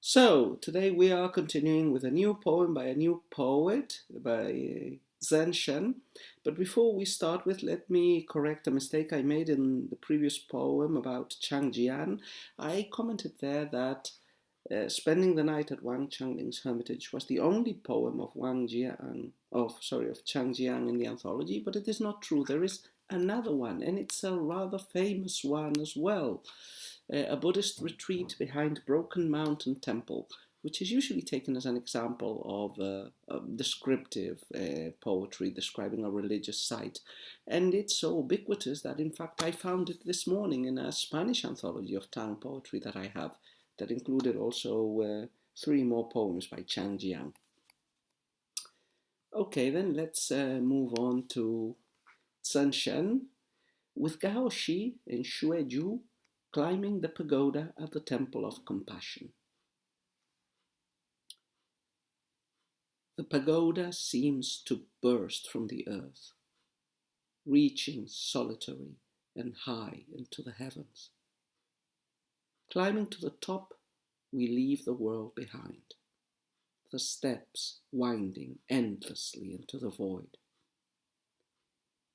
So, today we are continuing with a new poem by a new poet, by Cen Shen. But before we start with, let me correct a mistake I made in the previous poem about Chang'an. I commented there that Spending the Night at Wang Changling's Hermitage was the only poem of of Chang'an in the anthology, but it is not true. There is another one, and it's a rather famous one as well. A Buddhist retreat behind Broken Mountain Temple, which is usually taken as an example of descriptive poetry describing a religious site. And it's so ubiquitous that, in fact, I found it this morning in a Spanish anthology of Tang poetry that I have, that included also three more poems by Chang Jiang. Okay, then let's move on to Cen Shen with Gao Shi in Shueju climbing the pagoda at the Temple of Compassion. The pagoda seems to burst from the earth, reaching solitary and high into the heavens. Climbing to the top, we leave the world behind, the steps winding endlessly into the void.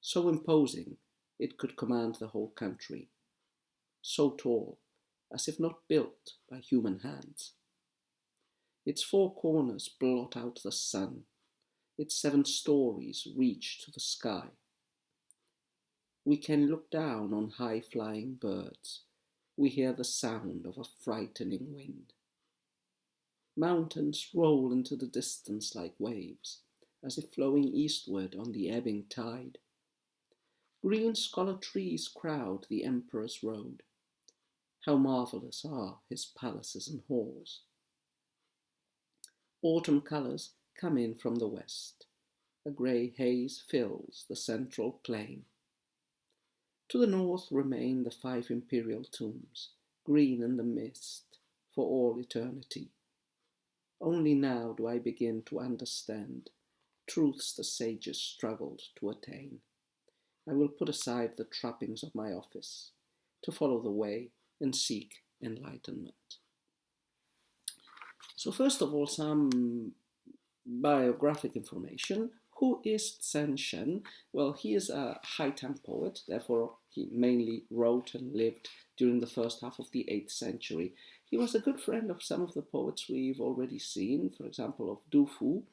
So imposing, it could command the whole country, so tall, as if not built by human hands. Its four corners blot out the sun, its 7 stories reach to the sky. We can look down on high-flying birds. We hear the sound of a frightening wind. Mountains roll into the distance like waves, as if flowing eastward on the ebbing tide. Green scholar trees crowd the emperor's road. How marvellous are his palaces and halls. Autumn colours come in from the west. A grey haze fills the central plain. To the north remain the 5 imperial tombs, green in the mist, for all eternity. Only now do I begin to understand truths the sages struggled to attain. I will put aside the trappings of my office to follow the way and seek enlightenment. So first of all, some biographic information. Who is Cen Shen? Well, he is a High Tang poet, therefore he mainly wrote and lived during the first half of the 8th century. He was a good friend of some of the poets we've already seen, for example of Du Fu,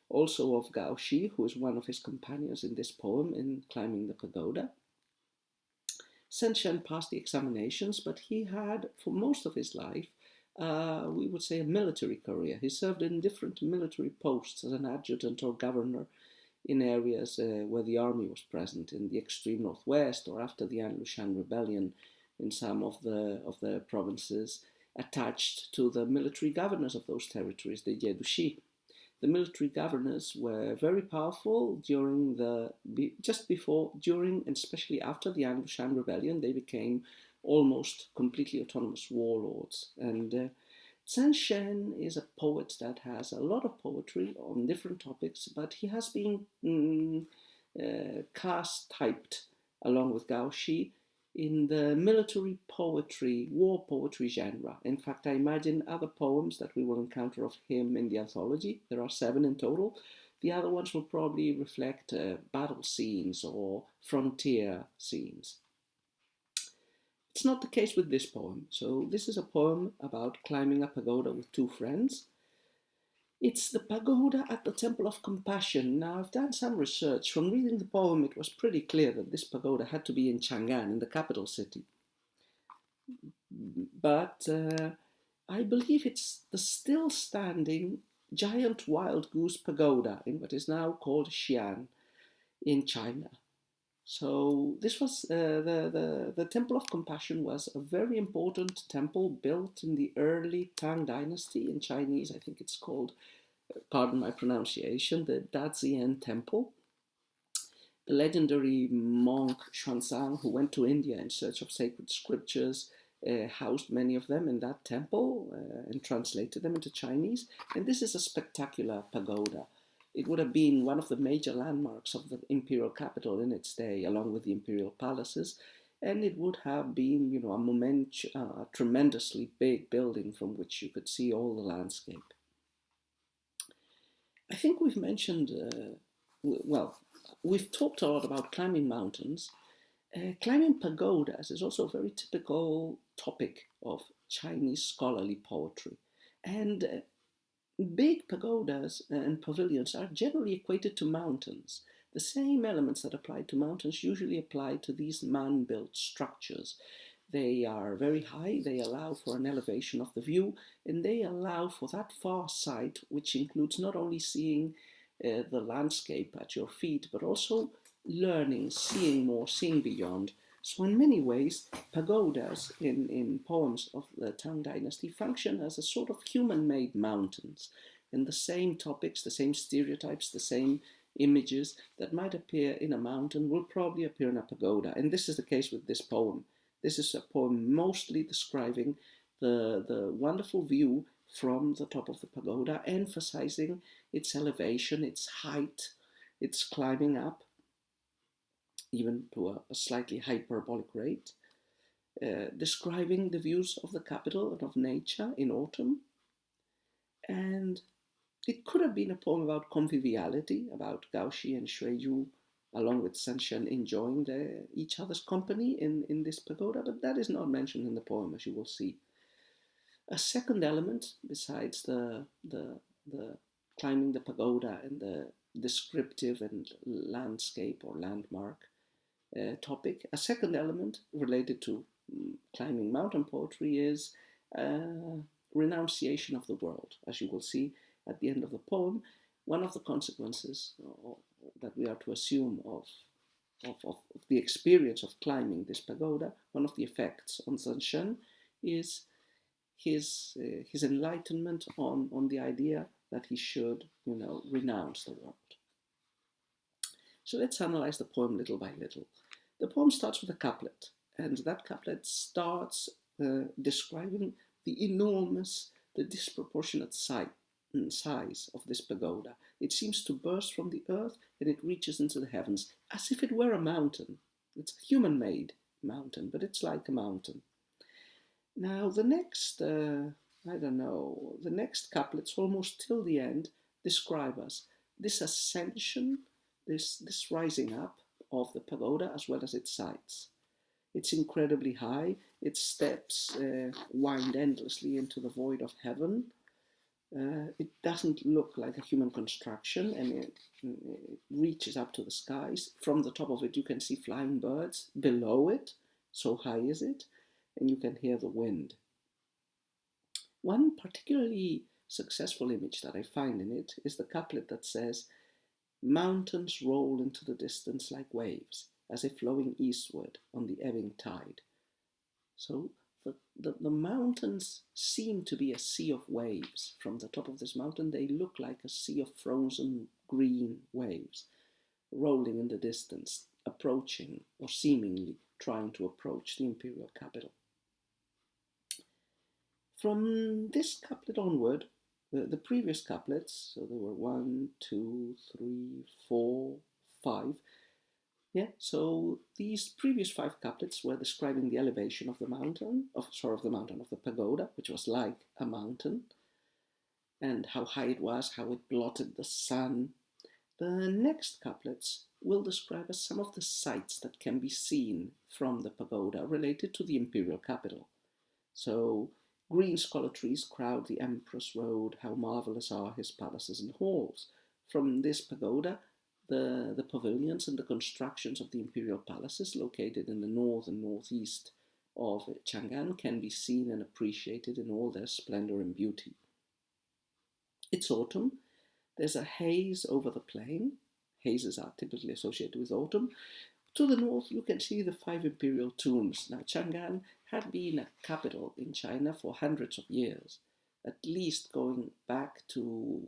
also of Gao Shi, who is one of his companions in this poem in Climbing the Pagoda. Cen Shen passed the examinations, but he had, for most of his life, we would say a military career. He served in different military posts as an adjutant or governor in areas where the army was present, in the extreme northwest, or after the An-Lushan rebellion in some of the provinces attached to the military governors of those territories, the Yedushi. The military governors were very powerful during just before, during, and especially after the An-Lushan rebellion. They became almost completely autonomous warlords. And Cen Shen is a poet that has a lot of poetry on different topics, but he has been typed along with Gao Shi in the military poetry, war poetry genre. In fact, I imagine other poems that we will encounter of him in the anthology, there are 7 in total. The other ones will probably reflect battle scenes or frontier scenes. It's not the case with this poem. So this is a poem about climbing a pagoda with 2 friends. It's the pagoda at the Temple of Compassion. Now, I've done some research. From reading the poem, it was pretty clear that this pagoda had to be in Chang'an, in the capital city. But I believe it's the still standing giant wild goose pagoda in what is now called Xi'an in China. So this was the Temple of Compassion was a very important temple built in the early Tang Dynasty. In Chinese, I think it's called, pardon my pronunciation, the Dazian Temple. The legendary monk Xuanzang, who went to India in search of sacred scriptures, housed many of them in that temple and translated them into Chinese. And this is a spectacular pagoda. It would have been one of the major landmarks of the imperial capital in its day, along with the imperial palaces. and it would have been, a tremendously big building from which you could see all the landscape. I think we've mentioned, well, we've talked a lot about climbing mountains. Climbing pagodas is also a very typical topic of Chinese scholarly poetry. And big pagodas and pavilions are generally equated to mountains. The same elements that apply to mountains usually apply to these man-built structures. They are very high, they allow for an elevation of the view, and they allow for that far sight, which includes not only seeing the landscape at your feet, but also learning, seeing more, seeing beyond. So in many ways, pagodas in poems of the Tang Dynasty function as a sort of human-made mountains. And the same topics, the same stereotypes, the same images that might appear in a mountain will probably appear in a pagoda. And this is the case with this poem. This is a poem mostly describing the wonderful view from the top of the pagoda, emphasizing its elevation, its height, its climbing up, even to a slightly hyperbolic rate, describing the views of the capital and of nature in autumn. And it could have been a poem about conviviality, about Gaoxi and Xueyu, along with Cen Shen enjoying each other's company in this pagoda, but that is not mentioned in the poem, as you will see. A second element, besides the climbing the pagoda and the descriptive and landscape or landmark topic, a second element related to climbing mountain poetry is renunciation of the world. As you will see at the end of the poem, one of the consequences that we are to assume of the experience of climbing this pagoda, one of the effects on Cen Shen is his enlightenment on the idea that he should, renounce the world. So let's analyze the poem little by little. The poem starts with a couplet, and that couplet starts describing the enormous, the disproportionate size of this pagoda. It seems to burst from the earth and it reaches into the heavens, as if it were a mountain. It's a human-made mountain, but it's like a mountain. Now the next, the next couplets, almost till the end, describe us this ascension, this rising up of the pagoda as well as its sides. It's incredibly high, its steps wind endlessly into the void of heaven. It doesn't look like a human construction, and it reaches up to the skies. From the top of it you can see flying birds. Below it, so high is it, and you can hear the wind. One particularly successful image that I find in it is the couplet that says, "Mountains roll into the distance like waves, as if flowing eastward on the ebbing tide." So the mountains seem to be a sea of waves. From the top of this mountain, they look like a sea of frozen green waves, rolling in the distance, approaching, or seemingly trying to approach the imperial capital. From this couplet onward, the previous couplets, so there were 1, 2, 3, 4, 5. Yeah, so these previous 5 couplets were describing the elevation of the mountain, of the pagoda, which was like a mountain, and how high it was, how it blotted the sun. The next couplets will describe us some of the sights that can be seen from the pagoda related to the imperial capital. So, green scholar trees crowd the Empress Road, how marvelous are his palaces and halls. From this pagoda, the pavilions and the constructions of the imperial palaces located in the north and northeast of Chang'an can be seen and appreciated in all their splendor and beauty. It's autumn. There's a haze over the plain. Hazes are typically associated with autumn. To the north, you can see the 5 imperial tombs. Now, Chang'an had been a capital in China for hundreds of years, at least going back to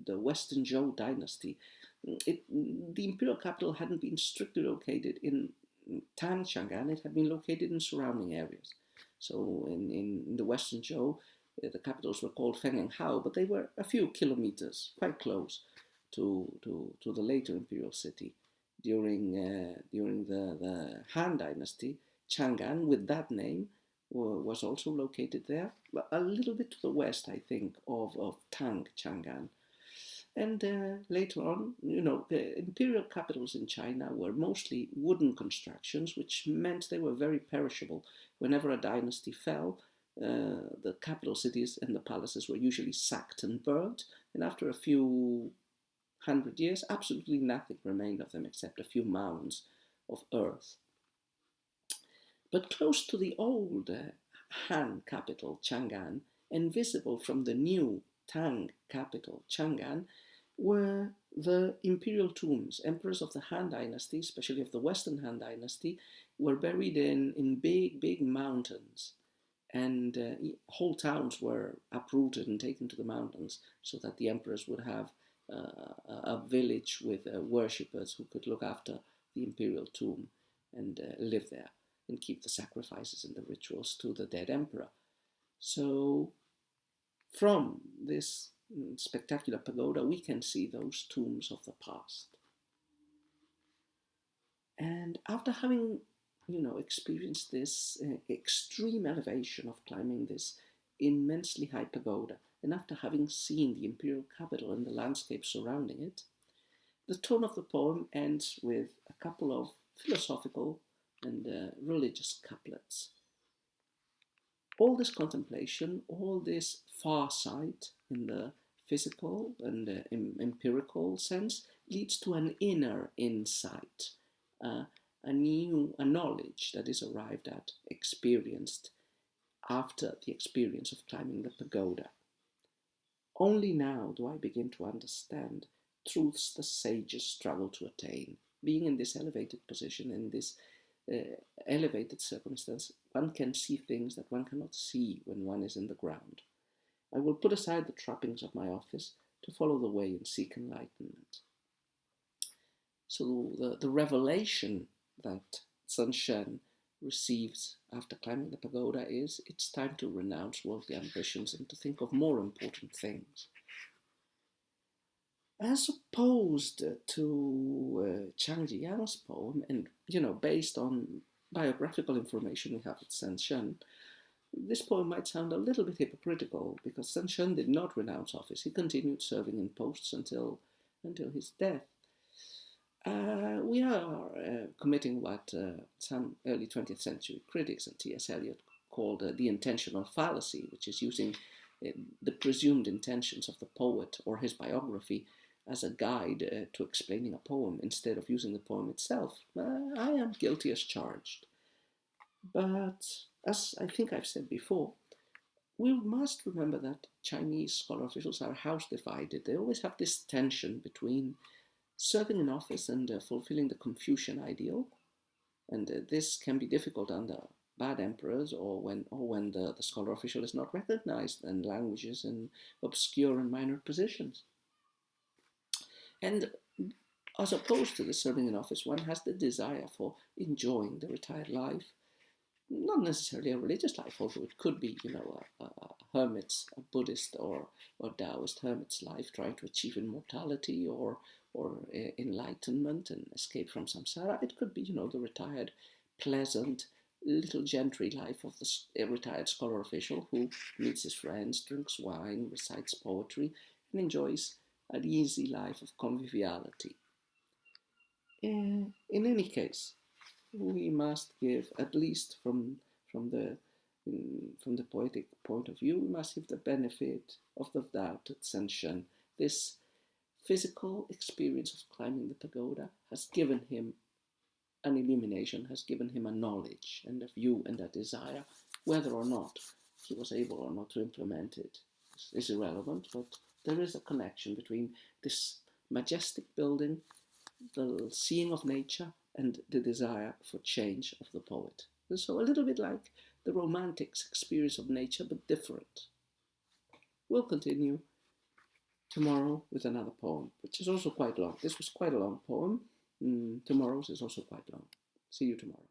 the Western Zhou dynasty. The imperial capital hadn't been strictly located in Tan Chang'an, it had been located in surrounding areas. So in the Western Zhou, the capitals were called Feng and Hao, but they were a few kilometers, quite close to the later imperial city. during the Han Dynasty. Chang'an, with that name, was also located there, a little bit to the west, I think, of Tang, Chang'an. And later on, the imperial capitals in China were mostly wooden constructions, which meant they were very perishable. Whenever a dynasty fell, the capital cities and the palaces were usually sacked and burnt, and after a few 100 years, absolutely nothing remained of them except a few mounds of earth. But close to the old Han capital, Chang'an, and visible from the new Tang capital, Chang'an, were the imperial tombs. Emperors of the Han dynasty, especially of the Western Han dynasty, were buried in big, big mountains. And whole towns were uprooted and taken to the mountains so that the emperors would have a village with worshippers who could look after the imperial tomb and live there and keep the sacrifices and the rituals to the dead emperor. So from this spectacular pagoda, we can see those tombs of the past. And after having, experienced this extreme elevation of climbing this immensely high pagoda, and after having seen the imperial capital and the landscape surrounding it, the tone of the poem ends with a couple of philosophical and religious couplets. All this contemplation, all this farsight in the physical and empirical sense leads to an inner insight, a knowledge that is arrived at, experienced after the experience of climbing the pagoda. Only now do I begin to understand truths the sages struggle to attain. Being in this elevated position, in this elevated circumstance, one can see things that one cannot see when one is in the ground. I will put aside the trappings of my office to follow the way and seek enlightenment. So the revelation that Cen Shen receives after climbing the pagoda is it's time to renounce worldly ambitions and to think of more important things. As opposed to Chang Jiang's poem, and based on biographical information we have at Cen Shen, this poem might sound a little bit hypocritical because Cen Shen did not renounce office. He continued serving in posts until his death. We are committing what some early 20th century critics and T.S. Eliot called the intentional fallacy, which is using the presumed intentions of the poet or his biography as a guide to explaining a poem instead of using the poem itself. I am guilty as charged. But as I think I've said before, we must remember that Chinese scholar officials are house divided. They always have this tension between serving in office and fulfilling the Confucian ideal. And this can be difficult under bad emperors or when the scholar official is not recognized and languishes in obscure and minor positions. And as opposed to the serving in office, one has the desire for enjoying the retired life, not necessarily a religious life, although it could be, a hermit's, a Buddhist or Taoist hermit's life, trying to achieve immortality or enlightenment and escape from samsara. It could be, the retired, pleasant, little gentry life of the retired scholar official who meets his friends, drinks wine, recites poetry, and enjoys an easy life of conviviality. In any case, we must give, at least from the poetic point of view, we must give the benefit of the doubt to Cen Shen. This physical experience of climbing the pagoda has given him an illumination, has given him a knowledge and a view and a desire. Whether or not he was able or not to implement it is irrelevant, but there is a connection between this majestic building, the seeing of nature, and the desire for change of the poet. So a little bit like the Romantics' experience of nature, but different. We'll continue tomorrow with another poem, which is also quite long. This was quite a long poem. Tomorrow's is also quite long. See you tomorrow.